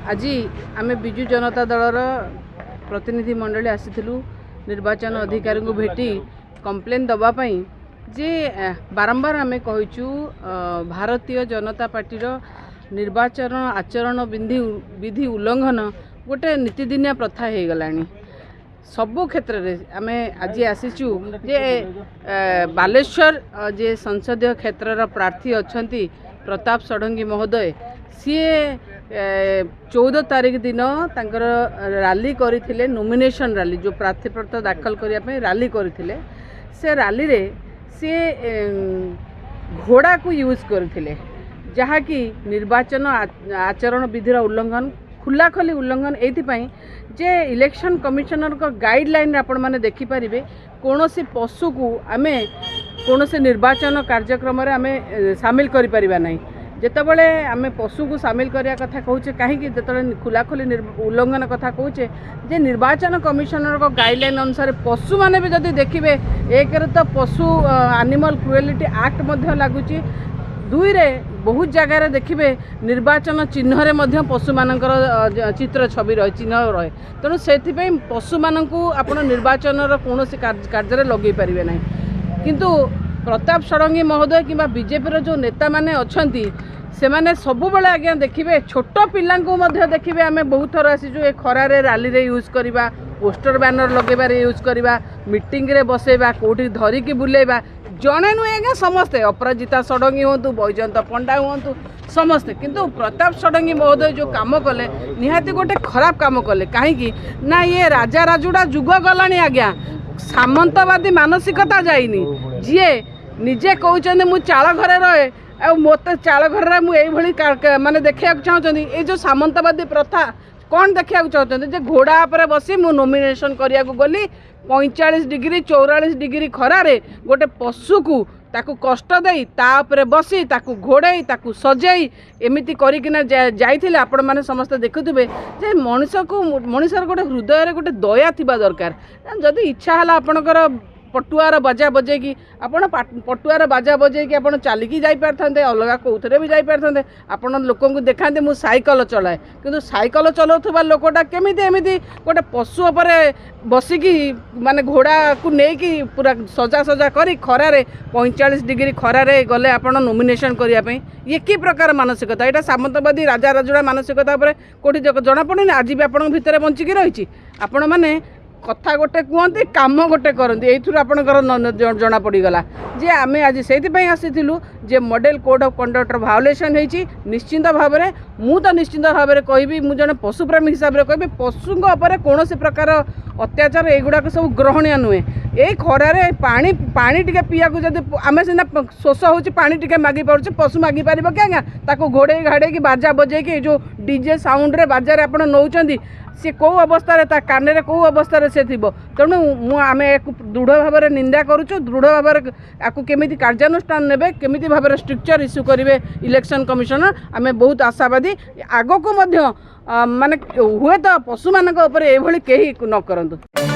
आज आम विजु जनता दलर प्रतिनिधि मंडली आसीलु निर्वाचन अधिकारी को भेटी कंप्लेन दवापाई जे बारंबार आम कहूँ भारतीय जनता पार्टी निर्वाचन आचरण विधि उल्लंघन गोटे नीतिदिनिया प्रथा हो गलानी सबु क्षेत्र में आम आज आसीचु जे बालेश्वर जे संसदीय क्षेत्र प्रार्थी अच्छा प्रताप षडंगी महोदय सीए 14 तारीख दिन तांकर रैली करथिले नॉमिनेशन रैली जो प्रार्थीपत्र दाखल करने रैली करथिले से रैली रे से घोड़ा को यूज करथिले जहा कि निर्वाचन आचरण विधिर उल्लंघन खुलाखली उल्लंघन एथिपाई जे इलेक्शन कमिशनर को गाइडलाइन आपण माने देखि परिबे कोनोसी पशु को आमे कोनोसी निर्वाचन कार्यक्रम रे आमे शामिल करि परिबा नहीं जेतेबेले आमे पशु को शामिल करिया कथा कहूचे कहीं जेतेबेले खुलाखली उल्लंघन कथा कहूचे जे निर्वाचन कमिशनर को गाइडलाइन अनुसार पशु माने भी जदि देखिबे एक रे तो पशु एनिमल क्रुएलिटी एक्ट मध्ये लागुची दुई रे बहुत जगार देखिए निर्वाचन चिन्ह रे मध्य पशु मानकर चित्र छवि रहे चिन्ह रहे तेणु से पशु मानक आपण निर्वाचन कौन कार्य लगे पारे ना किंतु प्रताप षडंगी महोदय कि बीजेपी जो नेता माने अच्छी से मैंने सबु बेले आज्ञा देखिए छोट पिला देखिए आम बहुत थर आसीचु ए खरार रैली रे यूज करवा पोस्टर बैनर लगेबार यूज करवा मीटिंग रे बसेबा कोठी धरिकी बुलेबा जड़े नुहे आज्ञा समस्ते अपराजिता षडंगी हूँ बैजयंत पंडा हूँ समस्ते किंतु प्रताप षडंगी महोदय जो काम कले निहाती गोटे खराब काम कले कहीं ना ये राजा राजुड़ा जुग गलानी आज्ञा सामंतवादी मानसिकता जाइनी जी निजे कहते मु चाल घरे रहे आ मत चाल घर मुझे माने देखा चाहते ये जो सामंतवादी प्रथा कौन देखा चाहते जे घोड़ा पर बसी मु नॉमिनेशन करिया को गली 45 डिग्री 44 डिग्री खरारे गोटे पशु को ताकू कष्ट दे तापर बसी ताकू घोड़े ताकू सजाई एमती करिकिना जाइथिले आपण माने समस्त देखुथिबे जे मनुष्य को मनुष्यर गोटे हृदय गोटे दया थिबा दरकार जदि इच्छा हला आपणकर पटुआर बाजा बजेकी आपण पटुआर बाजा बजेकी आपण चलिकी जाई पारथांते अलगा कोथरे भी जाई पारथांते आपण लोकों को देखांते मु साइकल चलाए किंतु साइकल चलाउथबा लोकटा केमिति एमिति गोटे पशु पर बसिकी माने घोड़ा को लेकी पूरा सजा सजा करी खरारे 45 डिग्री खरारे गले आपण नॉमिनेशन करिया पई ये कि प्रकार मानसिकता एटा सामंतवादी राजा राजुड़ा मानसिकता पर कोठी जना पड़े आज भी आपण भितर बंचिकी रही आपण माने कथा गोटे कहते काम गोटे करते ये जना पड़गला जे आम आज से आसीलु जे मॉडल कोड ऑफ कंडक्टर भायोलेशन होती निश्चिंत भाव में मु तो निश्चिंत भाव में कहि मु जने पशुप्रेमी हिसाब से कहि पशु कौन प्रकार अत्याचार एगुड़ाक सब ग्रहणीय नुहे ये खरारे पानी पानी टिके पिया जब आम सीना शोष हो पानी टिके मागी पारे पशु मागी पार क्या ताको घोड़े घाड़े कि बाजा बजे जो डीजे साउंड रे बाजार आप नौ सी कौ अवस्था कान में कौ अवस्था से थी तेणु मुझे एक दृढ़ भाव में निंदा करुचु दृढ़ भाव में केमी कार्यानुष्ठान ने केमी भाव में स्ट्रिक्चर इश्यू करेंगे इलेक्शन कमिशनर आम बहुत आशावादी आग को माने हुए तो पशु मान कहीं न करूँ।